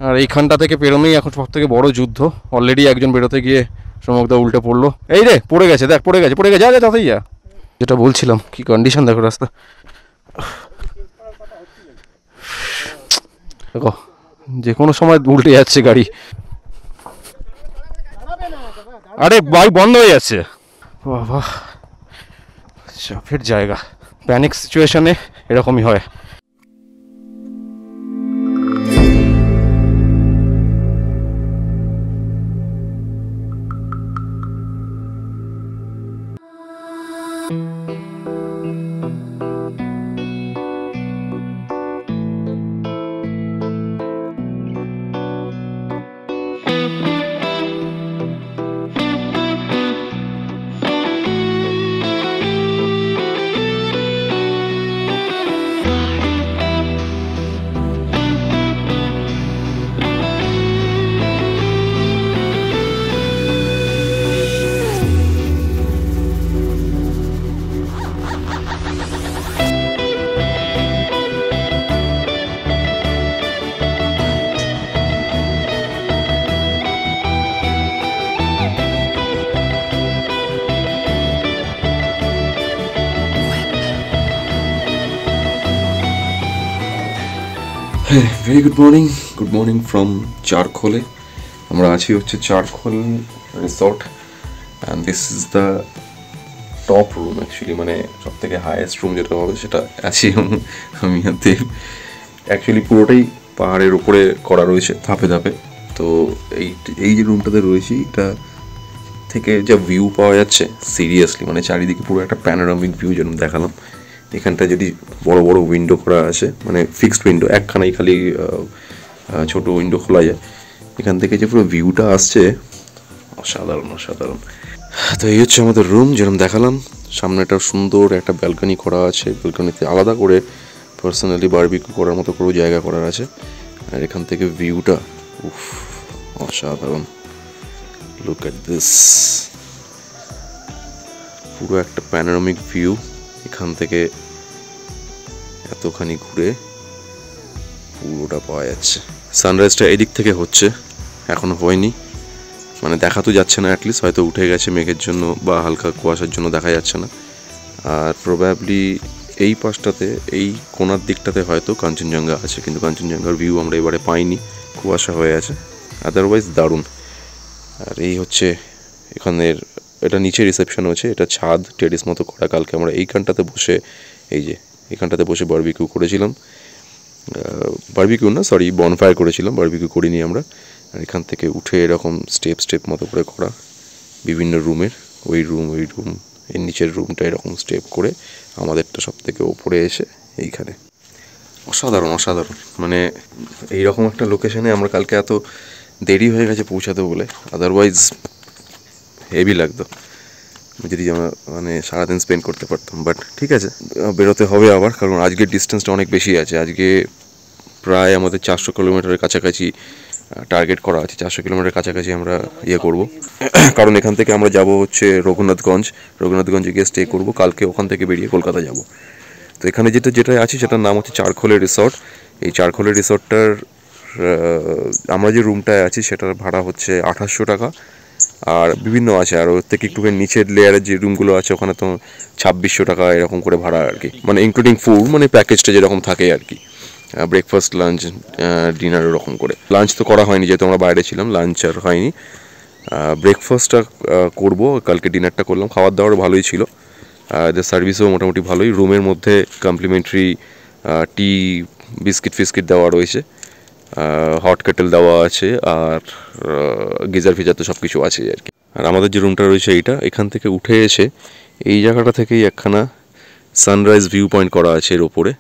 আর এইখানটা থেকে পেরোনোই এখন সব থেকে বড় যুদ্ধ। অলরেডি একজন বেরোতে গিয়ে সমগ্র উল্টে পড়লো। এই রে পড়ে গেছে, দেখ পড়ে গেছে, যা যা তাতেই যা। যেটা বলছিলাম, কি কন্ডিশন দেখো রাস্তা। দেখো যে কোনো সময় উল্টে যাচ্ছে গাড়ি। আরে বাইক বন্ধ হয়ে যাচ্ছে। বাবা চাপের জায়গা। প্যানিক সিচুয়েশনে এরকমই হয়। ভেরি গুড মর্নিং ফ্রম চারখোলে। আমরা আছি হচ্ছে Charkhole resort and this is the top room actually, মানে সব থেকে হাইয়েস্ট রুম যেটা হবে সেটা আছি আমি আর দেব। অ্যাকচুয়ালি পুরোটাই পাহাড়ের উপরে করা রয়েছে ধাপে ধাপে। তো এই যে রুমটাতে রয়েছি এটা থেকে যা ভিউ পাওয়া যাচ্ছে সিরিয়াসলি, মানে চারিদিকে পুরো একটা প্যানোরামিক ভিউ যেরকম দেখালাম। এখানটা যদি বড় বড় উইন্ডো করা আছে, মানে ফিক্সড উইন্ডো, একখানাই খালি ছোট উইন্ডো খোলা যায়, এখান থেকে যে পুরো ভিউটা আসছে অসাধারণ অসাধারণ। তো এই হচ্ছে আমাদের রুম যেরকম দেখালাম। সামনে একটা সুন্দর একটা ব্যালকনি করা আছে, ব্যালকনিতে আলাদা করে পার্সোনালি বারবিকিউ করার মতো পুরো জায়গা করার আছে। আর এখান থেকে ভিউটা উফ অসাধারণ। লুক এট দিস, পুরো একটা প্যানোরামিক ভিউ। এখান থেকে এতখানি ঘুরে পুরোটা পাওয়া যাচ্ছে। সানরাইজটা এদিক থেকে হচ্ছে, এখনো হয়নি, মানে দেখা তো যাচ্ছে না, অ্যাটলিস্ট হয়তো উঠে গেছে মেঘের জন্য বা হালকা কুয়াশার জন্য দেখা যাচ্ছে না। আর প্রবাবলি এই পাশটাতে, এই কোনার দিকটাতে হয়তো কাঞ্চনজঙ্ঘা আছে, কিন্তু কাঞ্চনজঙ্ঘার ভিউ আমরা এবারে পাইনি, কুয়াশা হয়ে আছে। আদারওয়াইজ দারুণ। আর এই হচ্ছে এখানের, এটা নিচে রিসেপশন হচ্ছে, এটা ছাদ টেরিস মতো করা। কালকে আমরা এইখানটাতে বসে, এই যে এখানটাতে বসে বারবিকিউ করেছিলাম, বারবিকিউ না সরি বনফায়ার করেছিলাম, বারবিকিউ করিনি আমরা। আর এখান থেকে উঠে এরকম স্টেপ মতো করে করা বিভিন্ন রুমের, ওই রুম এর নিচের রুমটা এরকম স্টেপ করে আমাদেরটা সব থেকে ওপরে এসে এইখানে। অসাধারণ অসাধারণ, মানে এইরকম একটা লোকেশনে আমরা কালকে এত দেরি হয়ে গেছে পৌঁছাতে বলে, আদারওয়াইজ হেভি লাগতো যদি আমরা মানে সারাদিন স্পেন্ড করতে পারতাম। বাট ঠিক আছে, বেরোতে হবে আবার, কারণ আজকের ডিস্টেন্সটা অনেক বেশি আছে। আজকে প্রায় আমাদের 400 কিলোমিটারের কাছাকাছি টার্গেট করা আছে। 400 কিলোমিটার কাছাকাছি আমরা করব, কারণ এখান থেকে আমরা যাব হচ্ছে রঘুনাথগঞ্জে গিয়ে স্টে করব। কালকে ওখান থেকে বেরিয়ে কলকাতা যাব। তো এখানে যেটা আছে সেটার নাম হচ্ছে চারখোলে রিসর্ট। এই চারখোলে রিসর্টটার আমরা যে রুমটায় আছি সেটার ভাড়া হচ্ছে 2800 টাকা। আর বিভিন্ন আছে, আর ওর থেকে একটুখানি নিচের লেয়ারের যে রুমগুলো আছে ওখানে তো 2600 টাকা এরকম করে ভাড়া আর কি, মানে ইনক্লুডিং ফুড, মানে প্যাকেজটা যেরকম থাকে আর কি, ব্রেকফাস্ট লাঞ্চ ডিনার এরকম করে। লাঞ্চ তো করা হয়নি যেহেতু আমরা বাইরে ছিলাম, লাঞ্চ আর হয়নি। ব্রেকফাস্টটা করবো, কালকে ডিনারটা করলাম। খাবার দাবার ভালোই ছিল, এদের সার্ভিসও মোটামুটি ভালোই। রুমের মধ্যে কমপ্লিমেন্টারি টি বিস্কিট দেওয়া রয়েছে, হট কেটেল দেওয়া আছে, আর গিজার ফিজার তো সব কিছু আছে আর কি। আর আমাদের যে রুমটা রয়েছে এখান থেকে উঠে এসে এই জায়গাটা থেকেই একখানা সানরাইজ ভিউ পয়েন্ট করা আছে এর ওপরে।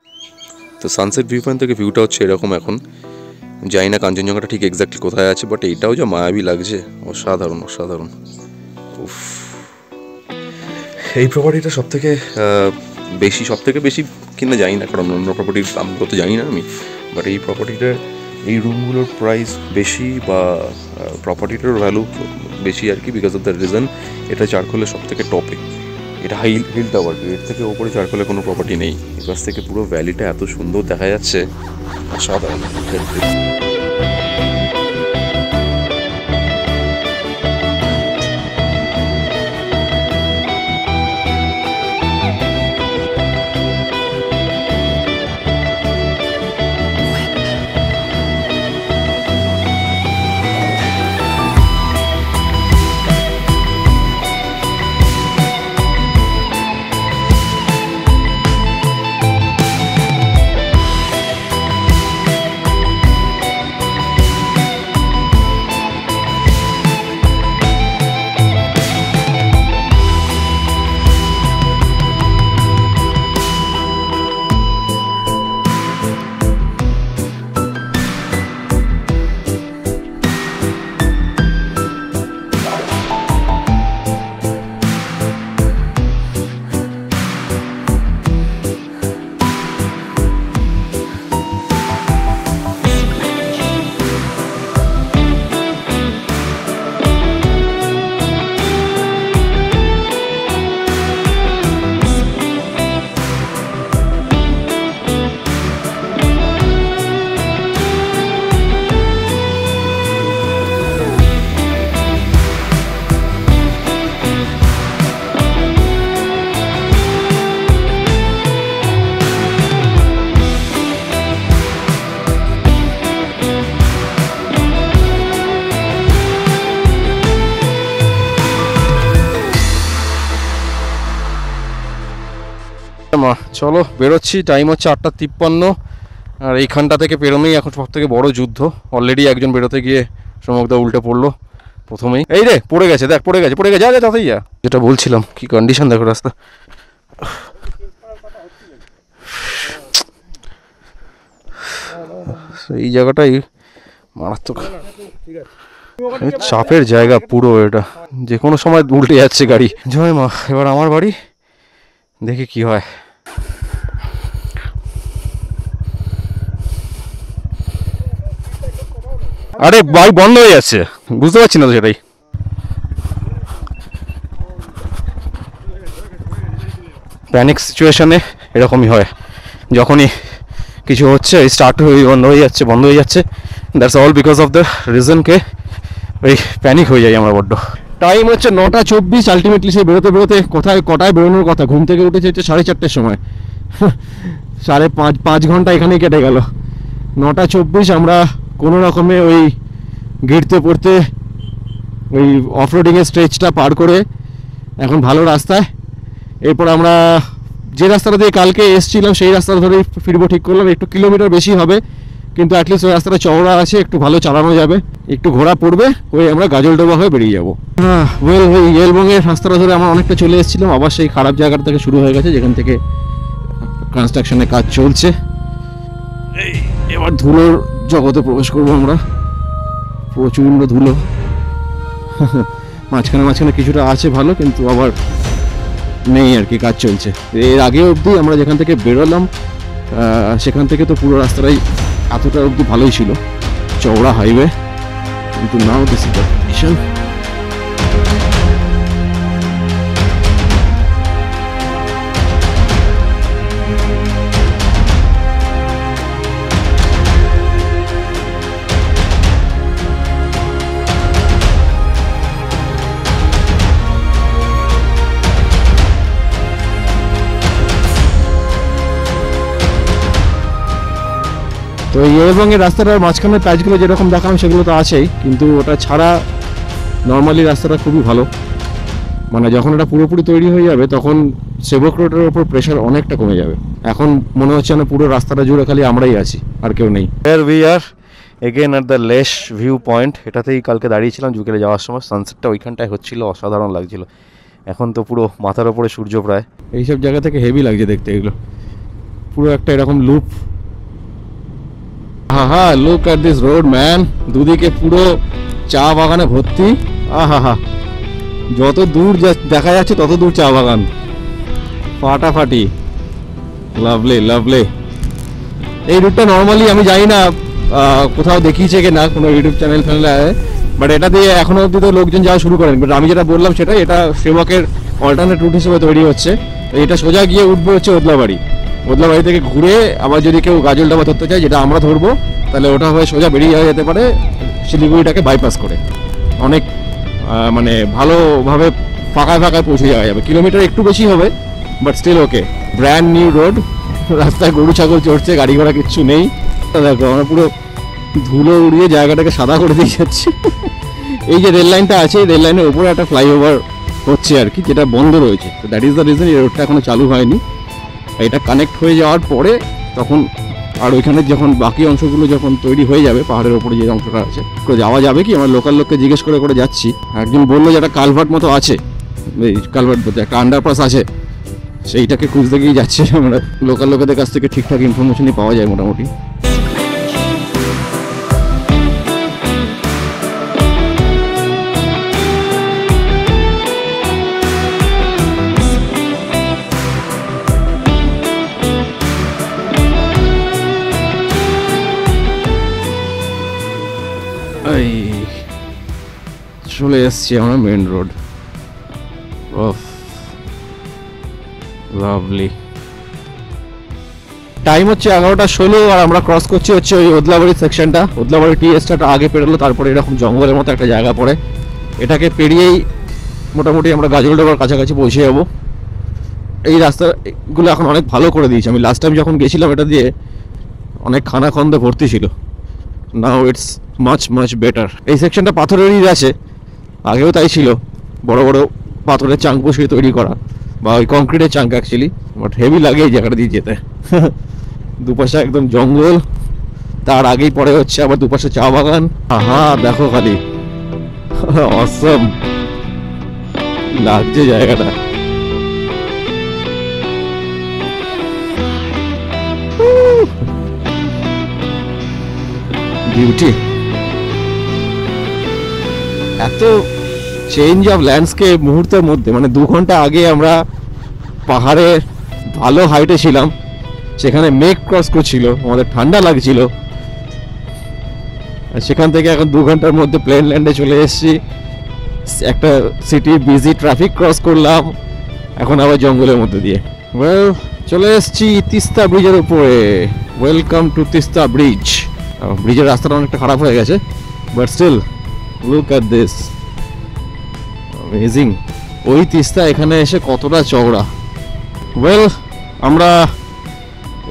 তো সানসেট ভিউ পয়েন্ট থেকে ভিউটা হচ্ছে এরকম। এখন জানি না কাঞ্চনজঙ্ঘাটা ঠিক এক্স্যাক্টলি কোথায় আছে, বাট এইটাও যা মায়াবী লাগছে, অসাধারণ অসাধারণ। উফ, এই প্রপার্টিটা সব থেকে বেশি কিনা জানি না, কারণ অন্য প্রপার্টির দাম তো জানি না আমি, বাট এই প্রপার্টিটার এই রুমগুলোর প্রাইস বেশি বা প্রপার্টিটার ভ্যালু বেশি আর কি, বিকজ অফ দ্য রিজন এটা চারখোলের সব থেকে টপে। এটা হিল টাওয়ার, এর থেকে ওপরে চারখোলে কোনো প্রপার্টি নেই। এর কাছ থেকে পুরো ভ্যালিটা এত সুন্দর দেখা যাচ্ছে, অসাধারণ। মা চলো বেরোচ্ছি, টাইম হচ্ছে 8:53। আর এইখানটা থেকে পেরোনোই এখন সব থেকে বড় যুদ্ধ। অলরেডি একজন বেরোতে গিয়ে সমগ্র উল্টে পড়লো প্রথমেই। এই রে পড়ে গেছে, দেখ পড়ে গেছে যা যা তাতেই যা। যেটা বলছিলাম কি কন্ডিশন দেখো রাস্তা। এই জায়গাটাই মারাত্মক চাপের জায়গা পুরো, এটা যে কোনো সময় উল্টে যাচ্ছে গাড়ি। জয় মা। এবার আমার বাড়ি, দেখি কি হয়। আরে বাড়ি বন্ধ হয়ে যাচ্ছে, বুঝতে পারছি না তো সেটাই। প্যানিক সিচুয়েশনে এরকমই হয়, যখনই কিছু হচ্ছে স্টার্ট হয়ে বন্ধ হয়ে যাচ্ছে। That's all because of the রিজনকে ওই প্যানিক হয়ে যায় আমরা বড্ড। টাইম হচ্ছে 9:24। আলটিমেটলি সে বেরোতে কটায় বেরোনোর কথা, ঘুম থেকে উঠেছে হচ্ছে 4:30-র সময়। 5.5 ঘন্টা এখানেই কেটে গেল। 9:24 আমরা কোনো রকমে ওই গিরতে পড়তে ওই অফরোডিংয়ের স্ট্রেচটা পার করে এখন ভালো রাস্তায়। এরপর আমরা যে রাস্তাটা দিয়ে কালকে এসেছিলাম সেই রাস্তাটা ধরে ফিরবো ঠিক করলাম। একটু কিলোমিটার বেশি হবে, কিন্তু অ্যাটলিস্ট ওই রাস্তাটা চওড়া আছে, একটু ভালো চালানো যাবে, একটু ঘোরা পড়বে, ওই আমরা গাজলডোবা হয়ে বেরিয়ে যাবো। ওই ইয়েলবংয়ের রাস্তাটা ধরে আমরা অনেকটা চলে এসেছিলাম, আবার সেই খারাপ জায়গাটা থেকে শুরু হয়ে গেছে যেখান থেকে কনস্ট্রাকশনের কাজ চলছে। এবার ধুলোর জগতে প্রবেশ করবো আমরা, প্রচণ্ড ধুলো। মাঝখানে কিছুটা আছে ভালো, কিন্তু আবার নেই আর কি, কাজ চলছে। এর আগে অবধি আমরা যেখান থেকে বেরোলাম সেখান থেকে তো পুরো রাস্তাটাই এতটা অবধি ভালোই ছিল, চওড়া হাইওয়ে, কিন্তু নাও দিস ইজ দ্য কন্ডিশন। তো এবং এই রাস্তাটার মাঝখানের প্যাচগুলো যেরকম দেখালাম সেগুলো তো আছেই, কিন্তু ওটা ছাড়া নর্মালি রাস্তাটা খুবই ভালো। মানে যখন এটা পুরোপুরি তৈরি হয়ে যাবে তখন সেবক রোডের ওপর প্রেশার অনেকটা কমে যাবে। এখন মনে হচ্ছে না পুরো রাস্তাটা জুড়ে খালি আমরাই আছি, আর কেউ নেই। We are again at the lace view point. এটাতেই কালকে দাঁড়িয়েছিলাম বিকেলে যাওয়ার সময়। সানসেটটা ওইখানটায় হচ্ছিল, অসাধারণ লাগছিল। এখন তো পুরো মাথার ওপরে সূর্য প্রায়। এইসব জায়গা থেকে হেভি লাগছে দেখতে এগুলো, পুরো একটা এরকম লুপ। হা look at this road man, দুদিকে পুরো চা বাগানে ভর্তি। আহা, যত দূর দেখা যাচ্ছে তত দূর চা বাগান, ফাটাফাটি, লাভলি লাভলি। এই রুটটা নর্মালি আমি জানি না কোথাও দেখিয়েছে কি না কোনো ইউটিউব চ্যানেল ফ্যানেলে, বাট এটা দিয়ে এখনো অব্দি তো লোকজন যাওয়া শুরু করেন। বাট আমি যেটা বললাম সেটা, এটা সেবকের অল্টারনেট রুট হিসেবে তৈরি হচ্ছে। এটা সোজা গিয়ে উঠবে হচ্ছে ওদলাবাড়ি। ওদলাবাড়ি থেকে ঘুরে আবার যদি কেউ গাজলডোবা ধরতে চায়, যেটা আমরা ধরবো, তাহলে ওটা হয়ে সোজা বেরিয়ে যাওয়া যেতে পারে শিলিগুড়িটাকে বাইপাস করে। অনেক মানে ভালোভাবে ফাঁকায় পৌঁছে যাওয়া যাবে। কিলোমিটার একটু বেশি হবে, but still okay. Brand new road, রাস্তায় গরু ছাগল চড়ছে, গাড়ি ঘোড়া কিচ্ছু নেই। দেখো আমরা পুরো ধুলো উড়িয়ে জায়গাটাকে সাদা করে দিয়ে যাচ্ছি। এই যে রেল লাইনটা আছে, রেল লাইনের উপরে একটা ফ্লাইওভার হচ্ছে আর কি, যেটা বন্ধ রয়েছে। তো দ্যাট ইজ দ্য রিজন এই রোডটা এখনো চালু হয়নি। এটা কানেক্ট হয়ে যাওয়ার পরে তখন আর ওইখানে যখন বাকি অংশগুলো যখন তৈরি হয়ে যাবে, পাহাড়ের ওপরে যে অংশটা আছে, যাওয়া যাবে কি? আমরা লোকাল লোককে জিজ্ঞেস করে যাচ্ছি। একজন বললো যে একটা কালভার্ট মতো আছে, এই কালভার্ট বলতে একটা আন্ডারপাস আছে, সেইটাকে খুঁজতে গিয়ে যাচ্ছি আমরা। লোকাল লোকেদের কাছ থেকে ঠিকঠাক ইনফরমেশনই পাওয়া যায় মোটামুটি। চলে এসছি আমরা main road. Oh lovely. Time হচ্ছে 11:16 আর আমরা ক্রস করছি হচ্ছে ওই ওদলাবাড়ি সেকশনটা। ওদলাবাড়ি টি এস্টেটটা আগে পেরোলো, তারপরে এরকম জঙ্গলের মতো একটা জায়গা পড়ে। এটাকে পেরিয়েই মোটামুটি আমরা গাজলডোবার কাছাকাছি পৌঁছে যাবো। এই রাস্তাগুলো এখন অনেক ভালো করে দিয়েছে। আমি লাস্ট টাইম যখন গেছিলাম এটা দিয়ে অনেক খানাখন্দে ভর্তি ছিল। Now it's much better. এই সেকশনটা পাথরেরই আছে, আগেও তাই ছিল, বড় বড় পাথরের চাং বসিয়ে তৈরি করা। বা ওই কংক্রিটের চাঙ্ক অ্যাকচুয়ালি, বাট হেভি লাগে এই জায়গাটা দিয়ে যেতে। দুপাশে একদম জঙ্গল, তার আগেই পরে হচ্ছে আবার দুপাশে চা বাগান। আহা দেখো খালি, অসম লাগছে জায়গাটা। বিউটি, এত চেঞ্জ অফ ল্যান্ডস্কেপ মুহূর্তের মধ্যে। মানে 2 ঘন্টা আগে আমরা পাহাড়ের ভালো হাইটে ছিলাম, সেখানে মেঘ ক্রস করছিল, আমাদের ঠান্ডা লাগছিল, আর সেখান থেকে এখন 2 ঘন্টার মধ্যে প্লেন ল্যান্ডে চলে এসেছি। একটা সিটি বিজি ট্রাফিক ক্রস করলাম, এখন আবার জঙ্গলের মধ্যে দিয়ে। ওয়েল, চলে এসেছি তিস্তা ব্রিজের উপরে। Welcome to Teesta bridge. ব্রিজের রাস্তাটা অনেকটা খারাপ হয়ে গেছে, but still look at this, amazing. ওই তিস্তা এখানে এসে কতটা চওড়া। ওয়েল, আমরা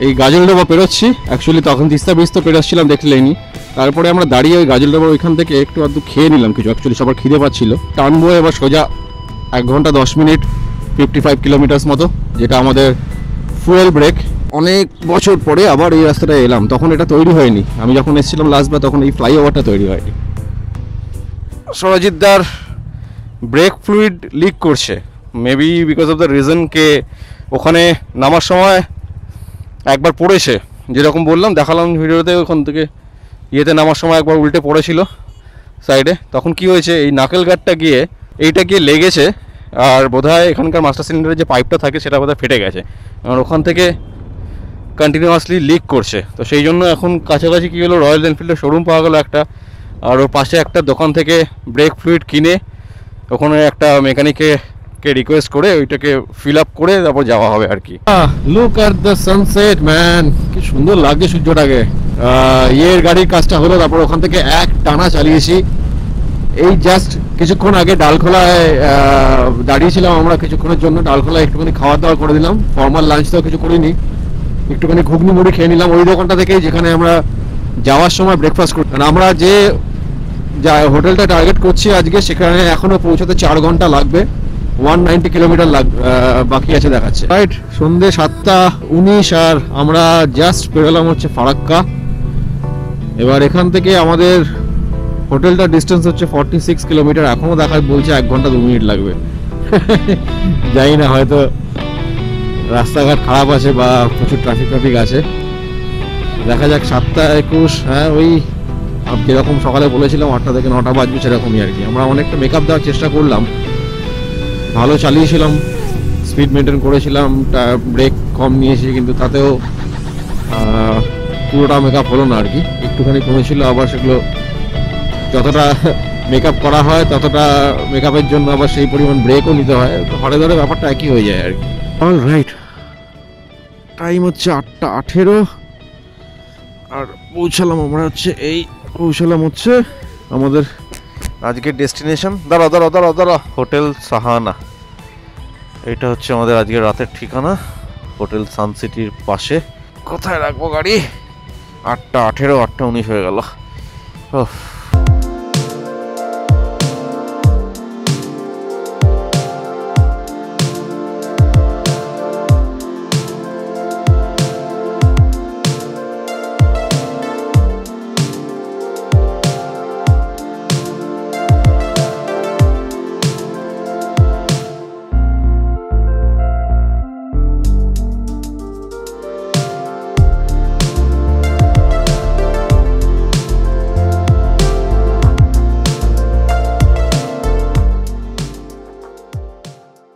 এই গাজলডোবা পেরোচ্ছি। অ্যাকচুয়ালি তখন তিস্তা ব্রিজ তো পেরোচ্ছিলাম, দেখলেনি। তারপরে আমরা দাঁড়িয়ে ওই গাজলডোবা ওইখান থেকে একটু আধটু খেয়ে নিলাম কিছু, অ্যাকচুয়ালি সবার খিদে পাচ্ছিল। টানবো এবার সোজা 1 ঘন্টা 10 মিনিট 55 কিলোমিটার্স মতো, যেটা আমাদের ফুয়েল ব্রেক। অনেক বছর পরে আবার এই রাস্তাটা এলাম, তখন এটা তৈরি হয়নি। আমি যখন এসেছিলাম লাস্টবার তখন এই ফ্লাইওভারটা তৈরি হয়নি। সরজিৎদার ব্রেক ফ্লুইড লিক করছে, maybe because of the reason কে ওখানে নামার সময় একবার পড়েছে, যেরকম বললাম দেখালাম ভিডিওতে, ওখান থেকে ইয়েতে নামার সময় একবার উল্টে পড়েছিল সাইডে। তখন কি হয়েছে, এই নাকেল গার্ডটা গিয়ে এইটা গিয়ে লেগেছে, আর বোধহয় এখানকার মাস্টার সিলিন্ডারের যে পাইপটা থাকে সেটা বোধহয় ফেটে গেছে, আর ওখান থেকে কন্টিনিউয়াসলি লিক করছে। তো সেই জন্য এখন কাছাকাছি কী হলো, রয়্যাল এনফিল্ডের শোরুম পাওয়া গেলো একটা, আর ওর পাশে একটা দোকান থেকে ব্রেক ফ্লুইড কিনে ওখানে একটা মেকানিককে রিকোয়েস্ট করে ওইটাকে ফিল আপ করে তারপর যাওয়া হবে আর কি। Look at the sunset man, কি সুন্দর লাগছে সূর্যটাকে। ইয়ের গাড়ির কাজটা হলো, তারপর ওখান থেকে এক টানা চালিয়েছি। এই জাস্ট কিছুক্ষণ আগে ডালখোলায় দাঁড়িয়েছিলাম আমরা কিছুক্ষণের জন্য। ডালখোলায় একটুখানি খাওয়া দাওয়া করে দিলাম, ফর্মাল লাঞ্চ তো কিছু করিনি, একটুখানি ঘুগনি মুড়ি খেয়ে নিলাম ওই দোকানটা থেকেই, যেখানে আমরা যাওয়ার সময় ব্রেকফাস্ট করি। আমরা যে হোটেলটা টার্গেট করছি আজকে, সেখানে এখনো পৌঁছাতে 4 ঘন্টা লাগবে, 190 কিলোমিটার বাকি আছে দেখাচ্ছে। রাইট, সন্ধ্যে 7:19 আর আমরা জাস্ট পেরোলাম হচ্ছে ফারাক্কা। এবার এখান থেকে আমাদের হোটেলটার ডিস্টেন্স হচ্ছে 46 কিলোমিটার। এখনো দেখায় বলছে 1 ঘন্টা 2 মিনিট লাগবে। জানি না, হয়তো রাস্তাঘাট খারাপ আছে বা প্রচুর ট্রাফিক আছে, দেখা যাক। 7:21, হ্যাঁ ওই যেরকম সকালে বলেছিলাম 8টা থেকে 9টা বাজবে সেরকমই আর কি। আমরা অনেকটা মেকআপ দেওয়ার চেষ্টা করলাম, ভালো চালিয়েছিলাম, স্পিড মেনটেন করেছিলাম, ব্রেক কম নিয়েছি, কিন্তু তাতেও পুরোটা মেকআপ হলো না আর কি, একটুখানি কমেছিল। আবার সেগুলো যতটা মেকআপ করা হয় ততটা মেকআপের জন্য আবার সেই পরিমাণ ব্রেকও নিতে হয়, তো হরে ধরে ব্যাপারটা একই হয়ে যায় আর কি। অল রাইট, টাইম হচ্ছে 8:18 আর পৌঁছালাম হচ্ছে আমাদের আজকের ডেস্টিনেশন। দাঁড়া, হোটেল সাহানা। এটা হচ্ছে আমাদের আজকের রাতের ঠিকানা, হোটেল সানসিটির পাশে। কোথায় রাখবো গাড়ি? 8:18, 8:19 হয়ে গেল।